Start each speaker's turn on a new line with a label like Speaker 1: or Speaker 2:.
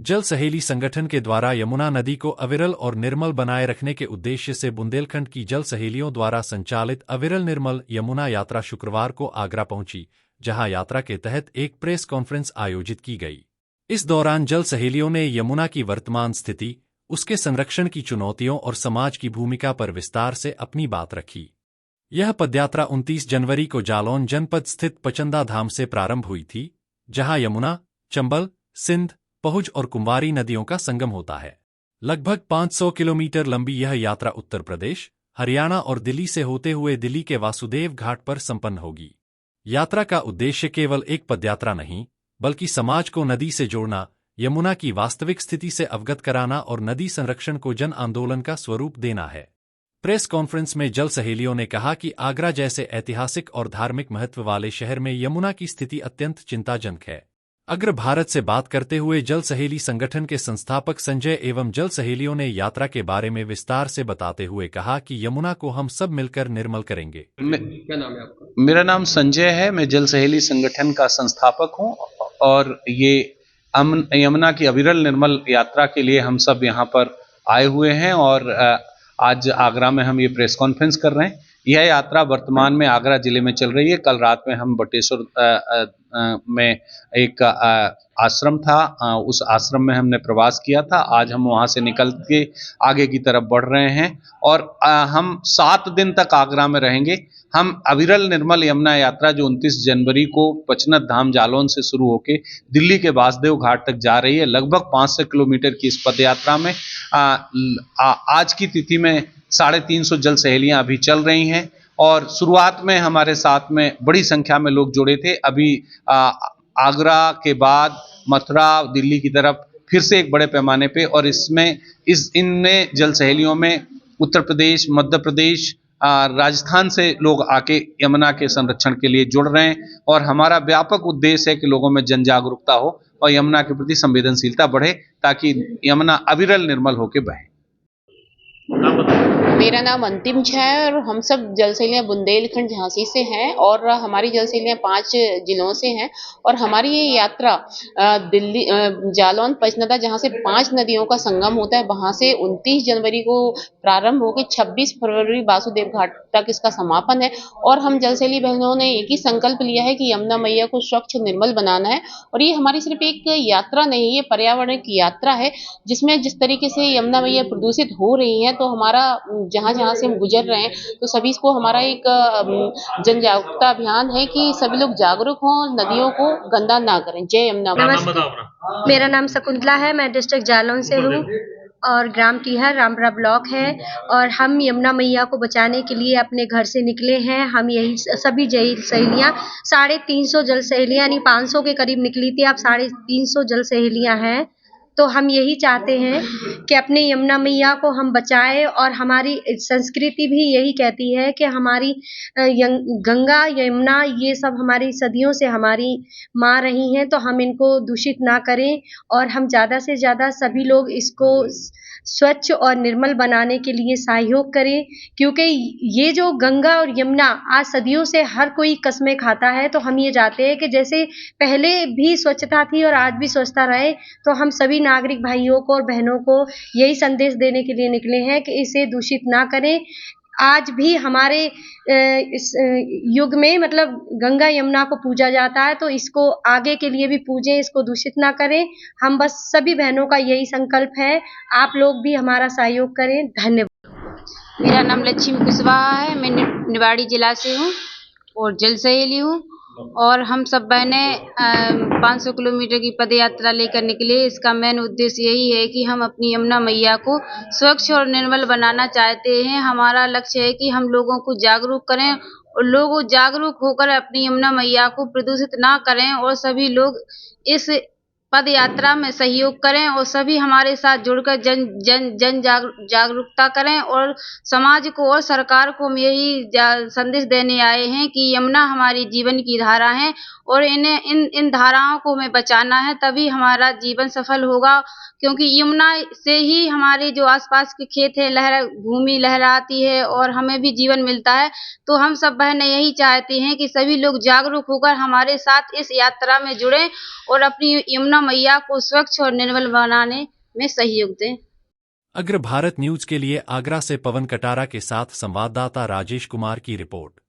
Speaker 1: जल सहेली संगठन के द्वारा यमुना नदी को अविरल और निर्मल बनाए रखने के उद्देश्य से बुंदेलखंड की जल सहेलियों द्वारा संचालित अविरल निर्मल यमुना यात्रा शुक्रवार को आगरा पहुंची, जहां यात्रा के तहत एक प्रेस कॉन्फ्रेंस आयोजित की गई। इस दौरान जल सहेलियों ने यमुना की वर्तमान स्थिति, उसके संरक्षण की चुनौतियों और समाज की भूमिका पर विस्तार से अपनी बात रखी। यह पदयात्रा 29 जनवरी को जालौन जनपद स्थित पचंदा धाम से प्रारंभ हुई थी, जहां यमुना, चंबल, सिंध, पहुज और कुंवारी नदियों का संगम होता है। लगभग 500 किलोमीटर लंबी यह यात्रा उत्तर प्रदेश, हरियाणा और दिल्ली से होते हुए दिल्ली के वासुदेव घाट पर संपन्न होगी। यात्रा का उद्देश्य केवल एक पदयात्रा नहीं, बल्कि समाज को नदी से जोड़ना, यमुना की वास्तविक स्थिति से अवगत कराना और नदी संरक्षण को जन आंदोलन का स्वरूप देना है। प्रेस कॉन्फ्रेंस में जल सहेलियों ने कहा कि आगरा जैसे ऐतिहासिक और धार्मिक महत्व वाले शहर में यमुना की स्थिति अत्यंत चिंताजनक है। अग्र भारत से बात करते हुए जल सहेली संगठन के संस्थापक संजय एवं जल सहेलियों ने यात्रा के बारे में विस्तार से बताते हुए कहा कि यमुना को हम सब मिलकर निर्मल करेंगे।
Speaker 2: क्या नाम है आपका? मेरा नाम संजय है, मैं जल सहेली संगठन का संस्थापक हूं और ये यमुना की अविरल निर्मल यात्रा के लिए हम सब यहाँ पर आए हुए हैं और आज आगरा में हम ये प्रेस कॉन्फ्रेंस कर रहे हैं। यह यात्रा वर्तमान में आगरा जिले में चल रही है। कल रात में हम बटेश्वर में एक आश्रम था, उस आश्रम में हमने प्रवास किया था। आज हम वहाँ से निकल के आगे की तरफ बढ़ रहे हैं और हम 7 दिन तक आगरा में रहेंगे। हम अविरल निर्मल यमुना यात्रा जो 29 जनवरी को पचनत धाम जालौन से शुरू होकर दिल्ली के वासुदेव घाट तक जा रही है। लगभग 500 किलोमीटर की इस पद यात्रा में आज की तिथि में 350 जल सहेलियां अभी चल रही हैं और शुरुआत में हमारे साथ में बड़ी संख्या में लोग जुड़े थे। अभी आगरा के बाद मथुरा, दिल्ली की तरफ फिर से एक बड़े पैमाने पे और इनमें जल सहेलियों में उत्तर प्रदेश, मध्य प्रदेश, राजस्थान से लोग आके यमुना के संरक्षण के लिए जुड़ रहे हैं और हमारा व्यापक उद्देश्य है कि लोगों में जन जागरूकता हो और यमुना के प्रति संवेदनशीलता बढ़े ताकि यमुना अविरल निर्मल होके बहे।
Speaker 3: मेरा नाम अंतिम झा है और हम सब जल सहेलियां बुंदेलखंड झांसी से हैं और हमारी जल सहेलियां 5 जिलों से हैं और हमारी ये यात्रा दिल्ली जालौन पचनदा जहां से 5 नदियों का संगम होता है, वहां से 29 जनवरी को प्रारंभ होकर 26 फरवरी वासुदेव घाट तक इसका समापन है। और हम जल सहेली बहनों ने एक ही संकल्प लिया है कि यमुना मैया को स्वच्छ निर्मल बनाना है और ये हमारी सिर्फ एक यात्रा नहीं, ये पर्यावरण की यात्रा है जिसमें जिस तरीके से यमुना मैया प्रदूषित हो रही है, तो हमारा जहां जहां से हम गुजर रहे हैं तो सभी को हमारा एक जन जागरूकता अभियान है कि सभी लोग जागरूक हों, नदियों को गंदा ना करें। जय यमुना।
Speaker 4: मेरा नाम शकुंतला है, मैं डिस्ट्रिक्ट जालौन से हूँ और ग्राम टीहर रामपुरा ब्लॉक है और हम यमुना मैया को बचाने के लिए अपने घर से निकले हैं। हम यही सभी जल सहेलियाँ 350 जल सहेलियाँ यानी 500 के करीब निकली थी, अब 350 जल सहेलियाँ हैं। तो हम यही चाहते हैं कि अपने यमुना मैया को हम बचाएं और हमारी संस्कृति भी यही कहती है कि हमारी गंगा यमुना ये सब हमारी सदियों से हमारी माँ रही हैं, तो हम इनको दूषित ना करें और हम ज़्यादा से ज़्यादा सभी लोग इसको स्वच्छ और निर्मल बनाने के लिए सहयोग करें, क्योंकि ये जो गंगा और यमुना आज सदियों से हर कोई कस्में खाता है। तो हम ये चाहते हैं कि जैसे पहले भी स्वच्छता थी और आज भी स्वच्छता रहे, तो हम सभी नागरिक भाइयों को और बहनों को यही संदेश देने के लिए निकले हैं कि इसे दूषित ना करें। आज भी हमारे इस युग में मतलब गंगा यमुना को पूजा जाता है, तो इसको आगे के लिए भी पूजें, इसको दूषित ना करें। हम बस सभी बहनों का यही संकल्प है, आप लोग भी हमारा सहयोग करें। धन्यवाद।
Speaker 5: मेरा नाम लक्ष्मी कुशवाहा है, मैं निवाड़ी जिला से हूँ और जल सहेली हूँ और हम सब बहनें 500 किलोमीटर की पद यात्रा लेकर निकले। इसका मेन उद्देश्य यही है कि हम अपनी यमुना मैया को स्वच्छ और निर्मल बनाना चाहते हैं। हमारा लक्ष्य है कि हम लोगों को जागरूक करें और लोग जागरूक होकर अपनी यमुना मैया को प्रदूषित ना करें और सभी लोग इस पद यात्रा में सहयोग करें और सभी हमारे साथ जुड़कर जन जागरूकता करें और समाज को और सरकार को हम यही संदेश देने आए हैं कि यमुना हमारी जीवन की धारा है और इन धाराओं को हमें बचाना है, तभी हमारा जीवन सफल होगा। क्योंकि यमुना से ही हमारे जो आसपास के खेत है भूमि लहराती है और हमें भी जीवन मिलता है। तो हम सब बहनें यही चाहते हैं कि सभी लोग जागरूक होकर हमारे साथ इस यात्रा में जुड़ें और अपनी यमुना मैया को स्वच्छ और निर्मल बनाने में सहयोग दें।
Speaker 1: अग्र भारत न्यूज के लिए आगरा से पवन कटारा के साथ संवाददाता राजेश कुमार की रिपोर्ट।